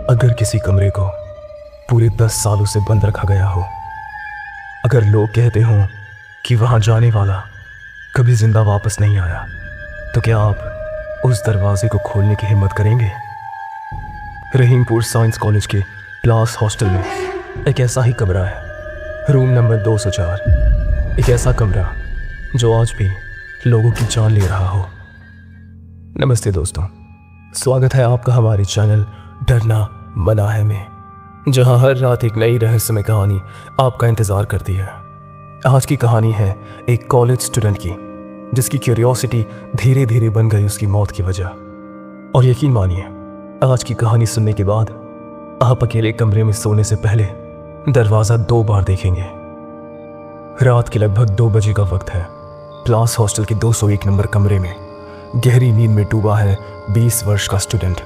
अगर किसी कमरे को पूरे 10 सालों से बंद रखा गया हो, अगर लोग कहते हों कि वहाँ जाने वाला कभी जिंदा वापस नहीं आया, तो क्या आप उस दरवाजे को खोलने की हिम्मत करेंगे? रहीमपुर साइंस कॉलेज के क्लास हॉस्टल में एक ऐसा ही कमरा है, रूम नंबर 204। एक ऐसा कमरा जो आज भी लोगों की जान ले रहा हो। नमस्ते दोस्तों, स्वागत है आपका हमारे चैनल डरना मना है में, जहां हर रात एक नई रहस्यमय कहानी आपका इंतजार करती है। आज की कहानी है एक कॉलेज स्टूडेंट की, जिसकी क्यूरियोसिटी धीरे धीरे बन गई उसकी मौत की वजह। और यकीन मानिए, आज की कहानी सुनने के बाद आप अकेले कमरे में सोने से पहले दरवाजा 2 बार देखेंगे। रात के लगभग 2 बजे का वक्त है। क्लास हॉस्टल के 201 नंबर कमरे में गहरी नींद में डूबा है 20 वर्ष का स्टूडेंट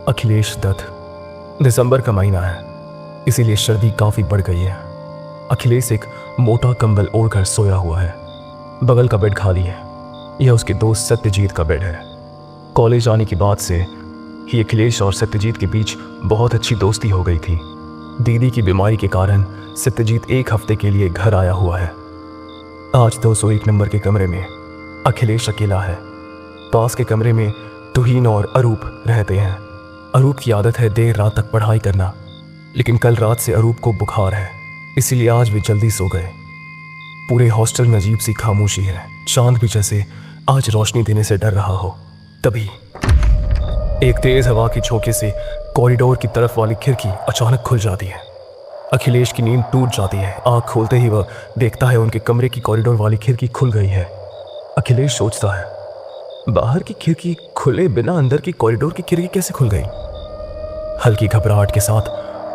अखिलेश दत्त। दिसंबर का महीना है, इसीलिए सर्दी काफी बढ़ गई है। अखिलेश एक मोटा कंबल ओढ़कर सोया हुआ है। बगल का बेड खाली है। यह उसके दोस्त सत्यजीत का बेड है। कॉलेज आने के बाद से ही अखिलेश और सत्यजीत के बीच बहुत अच्छी दोस्ती हो गई थी। दीदी की बीमारी के कारण सत्यजीत 1 हफ्ते के लिए घर आया हुआ है। आज 201 नंबर के कमरे में अखिलेश अकेला है। पास के कमरे में तुहीन और अरूप रहते हैं। अरूप की आदत है देर रात तक पढ़ाई करना, लेकिन कल रात से अरूप को बुखार है, इसीलिए आज वे जल्दी सो गए। पूरे हॉस्टल में अजीब सी खामोशी है। चांद भी जैसे आज रोशनी देने से डर रहा हो। तभी एक तेज हवा की झोंके से कॉरिडोर की तरफ वाली खिड़की अचानक खुल जाती है। अखिलेश की नींद टूट जाती है। आंख खोलते ही वह देखता है उनके कमरे की कॉरिडोर वाली खिड़की खुल गई है। अखिलेश सोचता है, बाहर की खिड़की खुले बिना अंदर की कॉरिडोर की खिड़की कैसे खुल गई? हल्की घबराहट के साथ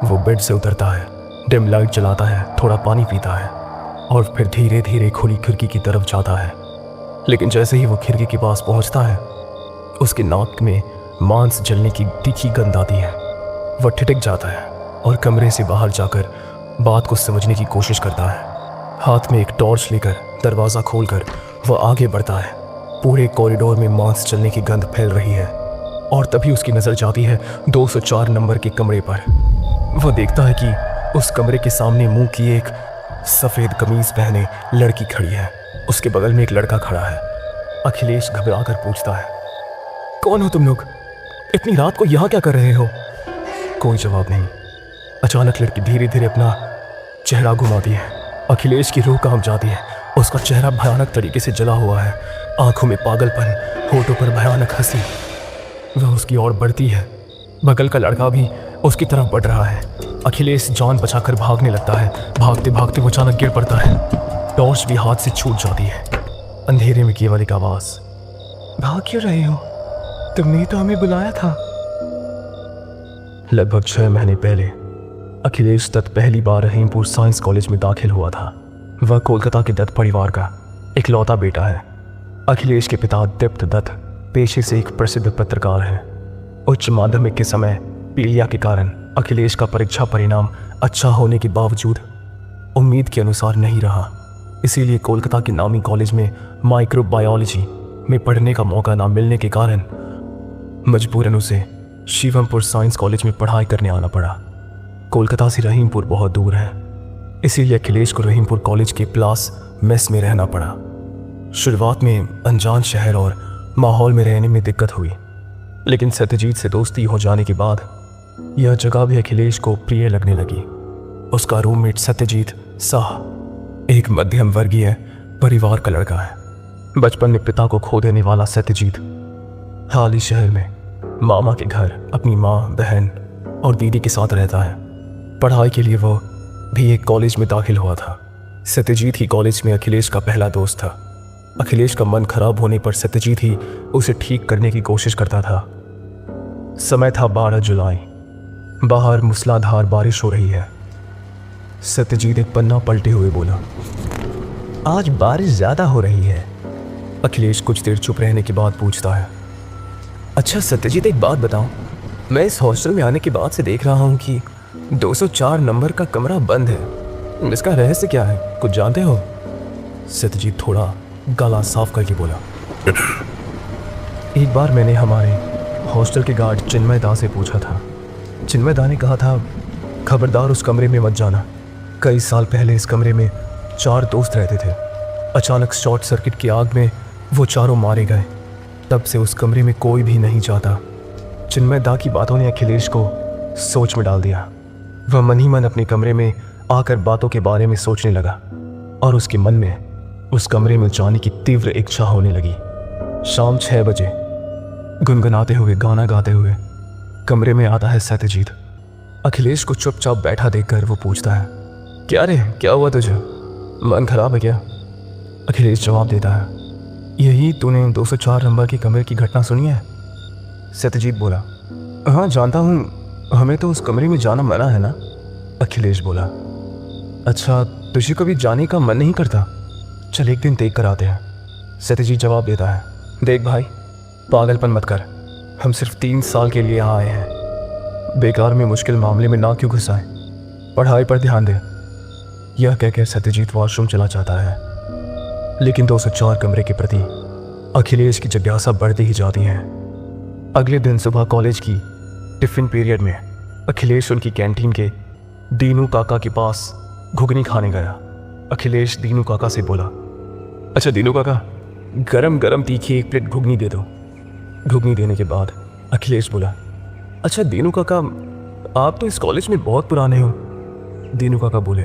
वो बेड से उतरता है, डिम लाइट जलाता है, थोड़ा पानी पीता है और फिर धीरे धीरे खुली खिड़की की तरफ जाता है। लेकिन जैसे ही वो खिड़की के पास पहुंचता है, उसके नाक में मांस जलने की तीखी गंध आती है। वह ठिठक जाता है और कमरे से बाहर जाकर बात को समझने की कोशिश करता है। हाथ में एक टॉर्च लेकर दरवाज़ा खोलकर वह आगे बढ़ता है। पूरे कॉरिडोर में मांस जलने की गंध फैल रही है और तभी उसकी नज़र जाती है 204 नंबर के कमरे पर। वह देखता है कि उस कमरे के सामने मुंह की एक सफ़ेद कमीज पहने लड़की खड़ी है। उसके बगल में एक लड़का खड़ा है। अखिलेश घबरा कर पूछता है, कौन हो तुम लोग? इतनी रात को यहाँ क्या कर रहे हो? कोई जवाब नहीं। अचानक लड़की धीरे धीरे अपना चेहरा घुमाती है। अखिलेश की रूह कांप जाती है। उसका चेहरा भयानक तरीके से जला हुआ है। आंखों में पागलपन, होठों पर भयानक हंसी। वह उसकी ओर बढ़ती है। बगल का लड़का भी उसकी तरफ बढ़ रहा है। अखिलेश जान बचाकर भागने लगता है। भागते भागते वो अचानक गिर पड़ता है। टॉर्च भी हाथ से छूट जाती है। अंधेरे में केवल एक आवाज, भाग क्यों रहे हो? तुमने तो हमें बुलाया था। लगभग 6 महीने पहले अखिलेश दत्त पहली बार रहीमपुर साइंस कॉलेज में दाखिल हुआ था। वह कोलकाता के दत्त परिवार का इकलौता बेटा है। अखिलेश के पिता दीप्त दत्त पेशे से एक प्रसिद्ध पत्रकार हैं। उच्च माध्यमिक के समय पीलिया के कारण अखिलेश का परीक्षा परिणाम अच्छा होने के बावजूद उम्मीद के अनुसार नहीं रहा। इसीलिए कोलकाता के नामी कॉलेज में माइक्रोबायोलॉजी में पढ़ने का मौका ना मिलने के कारण मजबूरन उसे शिवमपुर साइंस कॉलेज में पढ़ाई करने आना पड़ा। कोलकाता से रहीमपुर बहुत दूर है, इसीलिए अखिलेश को रहीमपुर कॉलेज के क्लास मेस में रहना पड़ा। शुरुआत में अनजान शहर और माहौल में रहने में दिक्कत हुई, लेकिन सत्यजीत से दोस्ती हो जाने के बाद यह जगह भी अखिलेश को प्रिय लगने लगी। उसका रूममेट सत्यजीत शाह एक मध्यम वर्गीय परिवार का लड़का है। बचपन में पिता को खो देने वाला सत्यजीत हाल ही शहर में मामा के घर अपनी माँ, बहन और दीदी के साथ रहता है। पढ़ाई के लिए वो भी एक कॉलेज में दाखिल हुआ था। सत्यजीत ही कॉलेज में अखिलेश का पहला दोस्त था। अखिलेश का मन खराब होने पर सत्यजीत ही उसे ठीक करने की कोशिश करता था। समय था 12 जुलाई। बाहर मूसलाधार बारिश हो रही है। सत्यजीत एक पन्ना पलटे हुए बोला, आज बारिश ज्यादा हो रही है। अखिलेश कुछ देर चुप रहने के बाद पूछता है, अच्छा सत्यजीत, एक बात बताओ, मैं इस हॉस्टल में आने के बाद से देख रहा हूँ कि 204 नंबर का कमरा बंद है। इसका रहस्य क्या है? कुछ जानते हो? सत्यजीत थोड़ा गला साफ करके बोला, एक बार मैंने हमारे हॉस्टल के गार्ड चिन्मय दा से पूछा था चिन्मय दा ने कहा था खबरदार उस कमरे में मत जाना। कई साल पहले इस कमरे में 4 दोस्त रहते थे। अचानक शॉर्ट सर्किट की आग में वो चारों मारे गए। तब से उस कमरे में कोई भी नहीं जाता। चिन्मय दा की बातों ने अखिलेश को सोच में डाल दिया। वह मन ही मन अपने कमरे में आकर बातों के बारे में सोचने लगा और उसके मन में उस कमरे में जाने की तीव्र इच्छा होने लगी। शाम 6 बजे गुनगुनाते हुए गाना गाते हुए कमरे में आता है सत्यजीत। अखिलेश को चुपचाप बैठा देखकर वो पूछता है, क्या रे, क्या हुआ तुझे, मन खराब है क्या? अखिलेश जवाब देता है, यही तूने 204 नंबर के कमरे की घटना सुनी है? सत्यजीत बोला, हाँ जानता हूँ, हमें तो उस कमरे में जाना मना है ना। अखिलेश बोला, अच्छा तुझे कभी जाने का मन नहीं करता? चल एक दिन देख कर आते हैं। सत्यजीत जवाब देता है, देख भाई, पागलपन मत कर, हम सिर्फ 3 साल के लिए यहाँ आए हैं, बेकार में मुश्किल मामले में ना क्यों घुसाएं, पढ़ाई पर ध्यान दे। यह कहकर सत्यजीत वॉशरूम चला जाता है। लेकिन 204 कमरे के प्रति अखिलेश की जिज्ञासा बढ़ती ही जाती है। अगले दिन सुबह कॉलेज की टिफिन पीरियड में अखिलेश उनकी कैंटीन के दीनू काका के पास घुगनी खाने गया। अखिलेश दीनू काका से बोला, अच्छा दीनू काका, गरम गरम तीखी 1 प्लेट घुगनी दे दो। घुगनी देने के बाद अखिलेश बोला, अच्छा दीनू काका, आप तो इस कॉलेज में बहुत पुराने हो। दीनू काका बोले,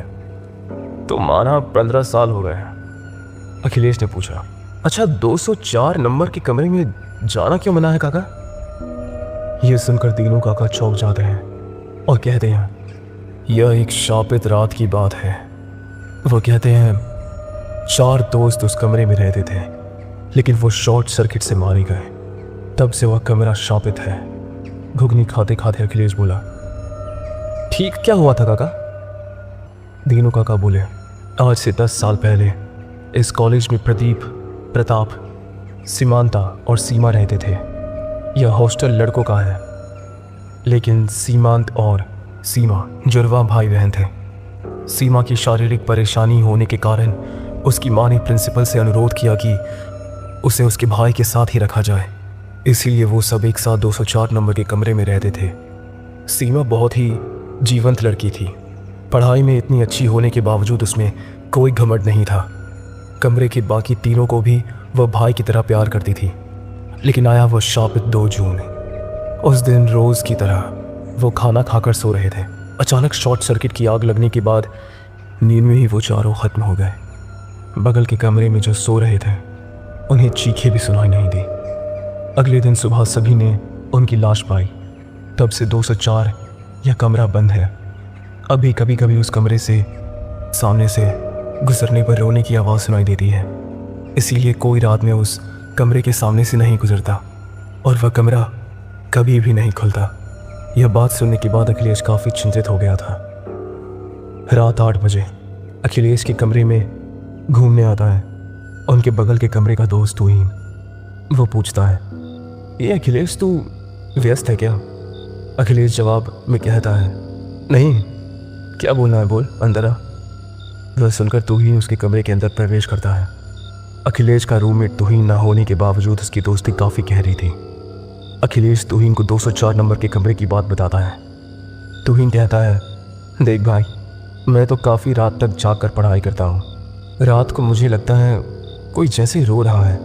तो माना 15 साल हो गए हैं। अखिलेश ने पूछा, अच्छा 204 नंबर के कमरे में जाना क्यों मना है काका? यह सुनकर दीनू काका चौंक जाते हैं और कहते हैं, यह एक शापित रात की बात है। वो कहते हैं 4 दोस्त उस कमरे में रहते थे, लेकिन वो शॉर्ट सर्किट से मारे गए। तब से वह कमरा शापित है। घुगनी खाते खाते अखिलेश बोला, ठीक क्या हुआ था काका? दीनू काका बोले, आज से 10 साल पहले इस कॉलेज में प्रदीप, प्रताप, सीमांता और सीमा रहते थे। यह हॉस्टल लड़कों का है, लेकिन सीमांत और सीमा जुड़वा भाई बहन थे। सीमा की शारीरिक परेशानी होने के कारण उसकी माँ ने प्रिंसिपल से अनुरोध किया कि उसे उसके भाई के साथ ही रखा जाए। इसीलिए वो सब एक साथ 204 नंबर के कमरे में रहते थे। सीमा बहुत ही जीवंत लड़की थी। पढ़ाई में इतनी अच्छी होने के बावजूद उसमें कोई घमंड नहीं था। कमरे के बाकी तीनों को भी वह भाई की तरह प्यार करती थी। लेकिन आया वह शापित 2 जून। उस दिन रोज़ की तरह वो खाना खाकर सो रहे थे। अचानक शॉर्ट सर्किट की आग लगने के बाद नींद में ही वो चारों खत्म हो गए। बगल के कमरे में जो सो रहे थे उन्हें चीखें भी सुनाई नहीं दी। अगले दिन सुबह सभी ने उनकी लाश पाई। तब से 204 यह कमरा बंद है। अभी कभी कभी उस कमरे से सामने से गुजरने पर रोने की आवाज़ सुनाई देती है। इसीलिए कोई रात में उस कमरे के सामने से नहीं गुजरता और वह कमरा कभी भी नहीं खुलता। यह बात सुनने के बाद अखिलेश काफ़ी चिंतित हो गया था। रात 8 बजे अखिलेश के कमरे में घूमने आता है उनके बगल के कमरे का दोस्त तुहीन। वो पूछता है, ये अखिलेश तू व्यस्त है क्या? अखिलेश जवाब में कहता है, नहीं, क्या बोलना है बोल, अंदर आ। वह सुनकर तुहीन उसके कमरे के अंदर प्रवेश करता है। अखिलेश का रूममेट तुहीन ना होने के बावजूद उसकी दोस्ती काफ़ी गहरी थी। अखिलेश तुहीन को 204 नंबर के कमरे की बात बताता है। तुहीन कहता है, देख भाई, मैं तो काफ़ी रात तक जाग कर पढ़ाई करता हूँ। रात को मुझे लगता है कोई जैसे रो रहा है,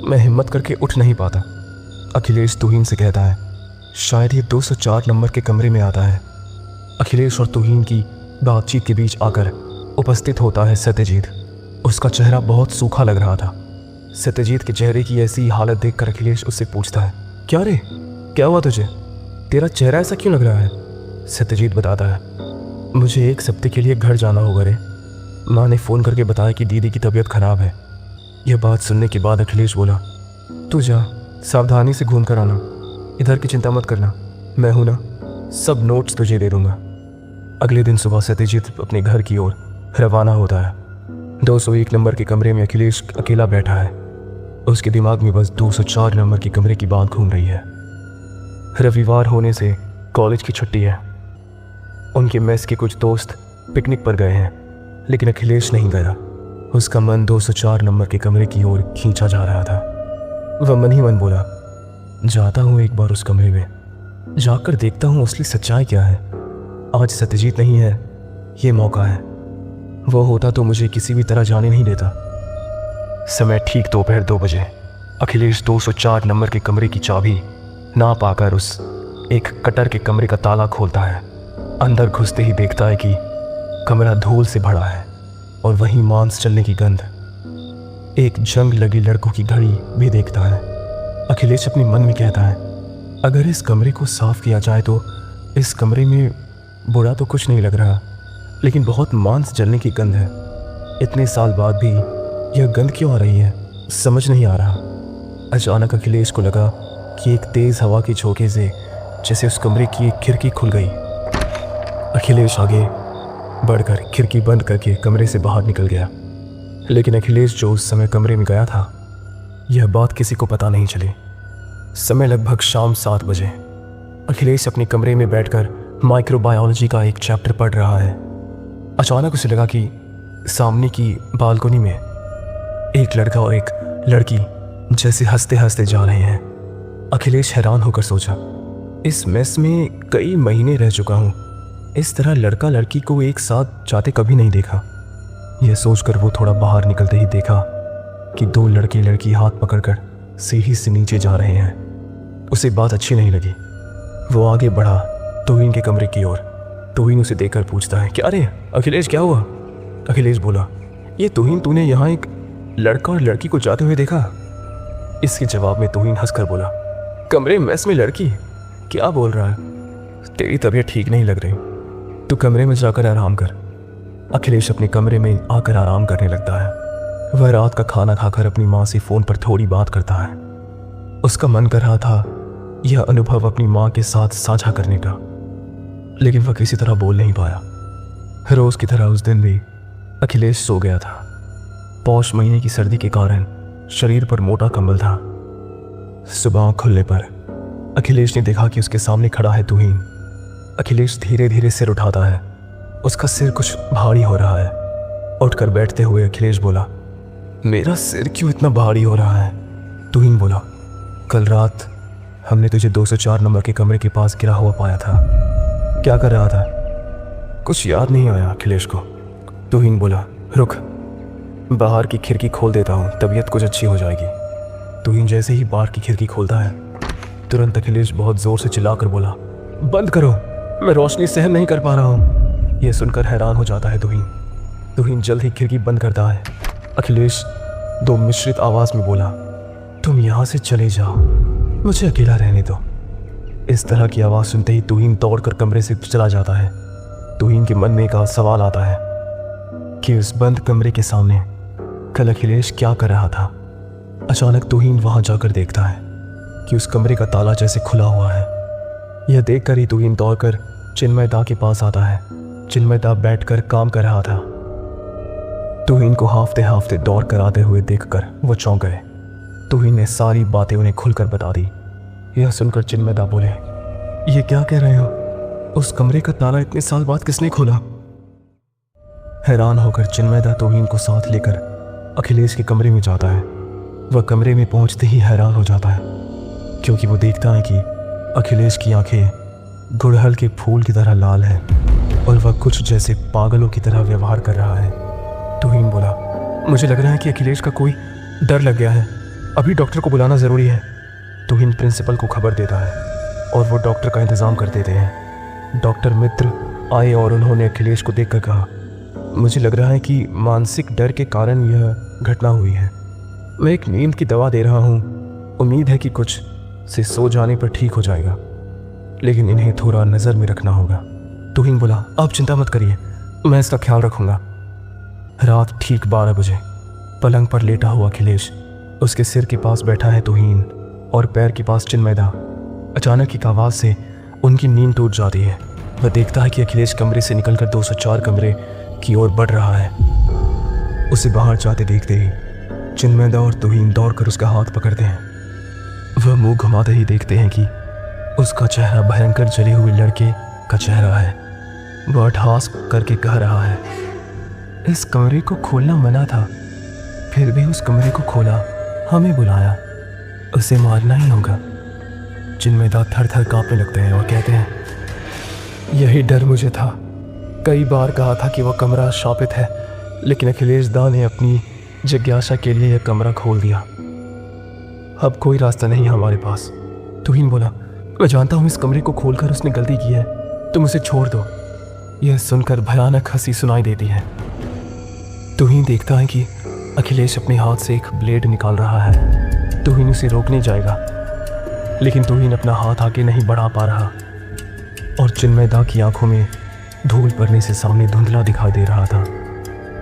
मैं हिम्मत करके उठ नहीं पाता। अखिलेश तुहीन से कहता है, शायद ये 204 नंबर के कमरे में आता है। अखिलेश और तुहीन की बातचीत के बीच आकर उपस्थित होता है सत्यजीत। उसका चेहरा बहुत सूखा लग रहा था। सत्यजीत के चेहरे की ऐसी हालत देखकर अखिलेश उससे पूछता है, क्या रे, क्या हुआ तुझे? तेरा चेहरा ऐसा क्यों लग रहा है? सत्यजीत बताता है, मुझे 1 हफ्ते के लिए घर जाना होगा रे। माँ ने फ़ोन करके बताया कि दीदी की तबीयत खराब है। यह बात सुनने के बाद अखिलेश बोला, तू जा, सावधानी से घूम कर आना, इधर की चिंता मत करना, मैं हूं ना, सब नोट्स तुझे दे दूंगा। अगले दिन सुबह सत्यजीत अपने घर की ओर रवाना होता है। 201 नंबर के कमरे में अखिलेश अकेला बैठा है। उसके दिमाग में बस 204 नंबर के कमरे की बात घूम रही है। रविवार होने से कॉलेज की छुट्टी है। उनके मेस के कुछ दोस्त पिकनिक पर गए हैं, लेकिन अखिलेश नहीं गया। उसका मन 204 नंबर के कमरे की ओर खींचा जा रहा था। वह मन ही मन बोला, जाता हूँ एक बार उस कमरे में, जाकर देखता हूँ असली सच्चाई क्या है। आज सत्यजीत नहीं है, ये मौका है। वो होता तो मुझे किसी भी तरह जाने नहीं देता। समय ठीक दोपहर 2 बजे। अखिलेश 204 नंबर के कमरे की चाबी ना पाकर उस एक कटर के कमरे का ताला खोलता है। अंदर घुसते ही देखता है कि कमरा धूल से भरा है और वहीं मांस चलने की गंध। एक जंग लगी लड़कों की घड़ी भी देखता है। अखिलेश अपने मन में कहता है, अगर इस कमरे को साफ किया जाए तो इस कमरे में बुरा तो कुछ नहीं लग रहा, लेकिन बहुत मांस जलने की गंध है। इतने साल बाद भी यह गंध क्यों आ रही है, समझ नहीं आ रहा। अचानक अखिलेश को लगा कि एक तेज हवा के झोंके से जैसे उस कमरे की एक खिड़की खुल गई। अखिलेश आगे बढ़कर खिड़की बंद करके कमरे से बाहर निकल गया। लेकिन अखिलेश जो उस समय कमरे में गया था, यह बात किसी को पता नहीं चली। समय लगभग शाम 7 बजे। अखिलेश अपने कमरे में बैठकर माइक्रोबायोलॉजी का एक चैप्टर पढ़ रहा है। अचानक उसे लगा कि सामने की बालकनी में एक लड़का और एक लड़की जैसे हंसते हंसते जा रहे हैं। अखिलेश हैरान होकर सोचा, इस मेस में कई महीने रह चुका हूँ, इस तरह लड़का लड़की को एक साथ जाते कभी नहीं देखा। यह सोचकर वो थोड़ा बाहर निकलते ही देखा कि 2 लड़के लड़की हाथ पकड़कर सीढ़ी से नीचे जा रहे हैं। उसे बात अच्छी नहीं लगी। वो आगे बढ़ा तोहीन के कमरे की ओर। तोहीन उसे देखकर पूछता है कि अरे अखिलेश, क्या हुआ? अखिलेश बोला, ये तोहीन, तूने यहाँ एक लड़का और लड़की को जाते हुए देखा? इसके जवाब में तोहीन हंसकर बोला, कमरे मेस में लड़की? क्या बोल रहा है? तेरी तबीयत ठीक नहीं लग रही, तू कमरे में जाकर आराम कर। अखिलेश अपने कमरे में आकर आराम करने लगता है। वह रात का खाना खाकर अपनी माँ से फ़ोन पर थोड़ी बात करता है। उसका मन कर रहा था यह अनुभव अपनी माँ के साथ साझा करने का, लेकिन वह किसी तरह बोल नहीं पाया। रोज की तरह उस दिन भी अखिलेश सो गया था। पौष महीने की सर्दी के कारण शरीर पर मोटा कंबल था। सुबह खुलने पर अखिलेश ने देखा कि उसके सामने खड़ा है तोहीन। अखिलेश धीरे धीरे सिर उठाता है। उसका सिर कुछ भारी हो रहा है। उठकर बैठते हुए अखिलेश बोला, मेरा सिर क्यों इतना भारी हो रहा है? तोहीन बोला, कल रात हमने तुझे 204 नंबर के कमरे के पास गिरा हुआ पाया था। क्या कर रहा था? कुछ याद नहीं आया अखिलेश को। तोहीन बोला, रुक, बाहर की खिड़की खोल देता हूँ, तबीयत कुछ अच्छी हो जाएगी। तोहीन जैसे ही बाहर की खिड़की खोलता है, तुरंत अखिलेश बहुत जोर से चिल्लाकर बोला, बंद करो, मैं रोशनी सहन नहीं कर पा रहा हूँ। यह सुनकर हैरान हो जाता है तोहीन। तोहीन जल्द ही खिड़की बंद करता है। अखिलेश 2 मिश्रित आवाज में बोला, तुम यहाँ से चले जाओ, मुझे अकेला रहने दो। इस तरह की आवाज़ सुनते ही तोहीन दौड़कर कमरे से चला जाता है। तोहीन के मन में एक सवाल आता है कि उस बंद कमरे के सामने कल अखिलेश क्या कर रहा था। अचानक तोहीन वहां जाकर देखता है कि उस कमरे का ताला जैसे खुला हुआ है। यह देखकर ही तोहीन दौड़कर चिन्मय दा के पास आता है। चिन्मय दा बैठकर काम कर रहा था। तोहीन को हाफते हाफते दौड़ कर आते हुए देखकर वो चौंक गए। तोहीन ने सारी बातें उन्हें खुलकर बता दी। यह सुनकर चिन्मय दा बोले, ये क्या कह रहे हो? उस कमरे का ताला इतने साल बाद किसने खोला? हैरान होकर चिन्मय दा तोहीन को साथ लेकर अखिलेश के कमरे में जाता है। वह कमरे में पहुंचते ही हैरान हो जाता है, क्योंकि वो देखता है कि अखिलेश की आंखें गुड़हल के फूल की तरह लाल हैं और वह कुछ जैसे पागलों की तरह व्यवहार कर रहा है। तोहीन बोला, मुझे लग रहा है कि अखिलेश का कोई डर लग गया है, अभी डॉक्टर को बुलाना ज़रूरी है। तोहीन प्रिंसिपल को खबर देता है और वो डॉक्टर का इंतज़ाम कर देते हैं। डॉक्टर मित्र आए और उन्होंने अखिलेश को देखकर कहा, मुझे लग रहा है कि मानसिक डर के कारण यह घटना हुई है। मैं एक नींद की दवा दे रहा हूँ, उम्मीद है कि कुछ से सो जाने पर ठीक हो जाएगा, लेकिन इन्हें थोड़ा नज़र में रखना होगा। तोहीन बोला, आप चिंता मत करिए, मैं इसका ख्याल रखूँगा। रात ठीक 12 बजे पलंग पर लेटा हुआ अखिलेश, उसके सिर के पास बैठा है तोहीन और पैर के पास चिन्मय दा। अचानक एक आवाज़ से उनकी नींद टूट जाती है। वह देखता है कि अखिलेश कमरे से निकलकर 204 कमरे की ओर बढ़ रहा है। उसे बाहर जाते देखते ही चिन्मय दा और तोहीन दौड़कर उसका हाथ पकड़ते हैं। वह मुंह घुमाते ही देखते हैं कि उसका चेहरा भयंकर जले हुए लड़के का चेहरा है। वह ठहास करके कह रहा है, इस कमरे को खोलना मना था, फिर भी उस कमरे को खोला, हमें बुलाया, उसे मारना ही होगा। चिन्मयदा थर थर कांपने लगते हैं और कहते हैं, यही डर मुझे था। कई बार कहा था कि वह कमरा शापित है, लेकिन अखिलेश दा ने अपनी जिज्ञासा के लिए यह कमरा खोल दिया। अब कोई रास्ता नहीं हमारे पास। तुहीन बोला, मैं जानता हूँ इस कमरे को खोलकर उसने गलती की है, तुम उसे छोड़ दो। यह सुनकर भयानक हंसी सुनाई देती है। तुहीन देखता है कि अखिलेश अपने हाथ से एक ब्लेड निकाल रहा है। तुहीन उसे रोकने जाएगा, लेकिन तुहीन अपना हाथ आगे नहीं बढ़ा पा रहा और चिन्मयदा की आंखों में धूल पड़ने से सामने धुंधला दिखाई दे रहा था।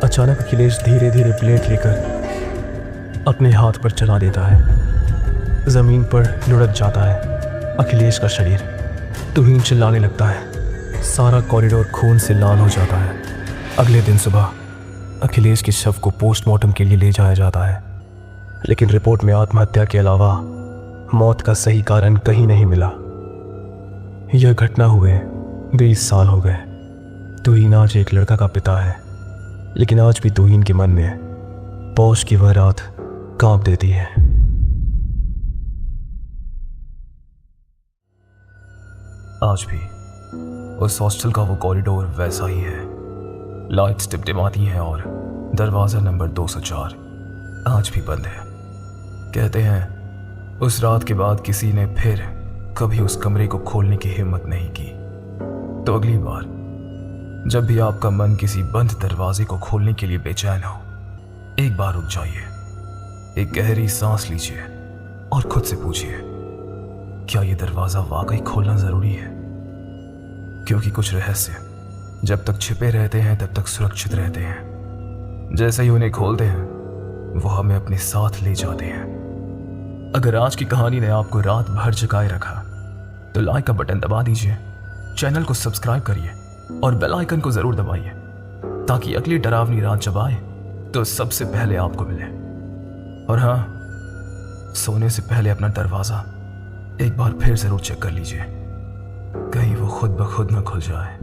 अचानक अखिलेश धीरे धीरे ब्लेड लेकर अपने हाथ पर चला देता है। जमीन पर लुढ़क जाता है अखिलेश का शरीर। तुहीन चिल्लाने लगता है। सारा कॉरिडोर खून से लाल हो जाता है। अगले दिन सुबह अखिलेश के शव को पोस्टमार्टम के लिए ले जाया जाता है, लेकिन रिपोर्ट में आत्महत्या के अलावा मौत का सही कारण कहीं नहीं मिला। यह घटना हुए 20 साल हो गए। तुहीन आज एक लड़का का पिता है, लेकिन आज भी तुहीन के मन में पौष की वह रात कांप देती है। आज भी उस हॉस्टल का वो कॉरिडोर वैसा ही है। लाइट्स टिमटिमाती हैं और दरवाजा नंबर 204 आज भी बंद है। कहते हैं उस रात के बाद किसी ने फिर कभी उस कमरे को खोलने की हिम्मत नहीं की। तो अगली बार जब भी आपका मन किसी बंद दरवाजे को खोलने के लिए बेचैन हो, एक बार रुक जाइए, एक गहरी सांस लीजिए और खुद से पूछिए, क्या यह दरवाजा वाकई खोलना जरूरी है? क्योंकि कुछ रहस्य जब तक छिपे रहते हैं तब तक सुरक्षित रहते हैं। जैसे ही उन्हें खोलते हैं वो हमें अपने साथ ले जाते हैं। अगर आज की कहानी ने आपको रात भर जगाए रखा तो लाइक का बटन दबा दीजिए, चैनल को सब्सक्राइब करिए और बेल आइकन को जरूर दबाइए, ताकि अगली डरावनी रात जब आए तो सबसे पहले आपको मिले। और हाँ, सोने से पहले अपना दरवाजा एक बार फिर जरूर चेक कर लीजिए, कहीं वो खुद ब खुद न खुल जाए।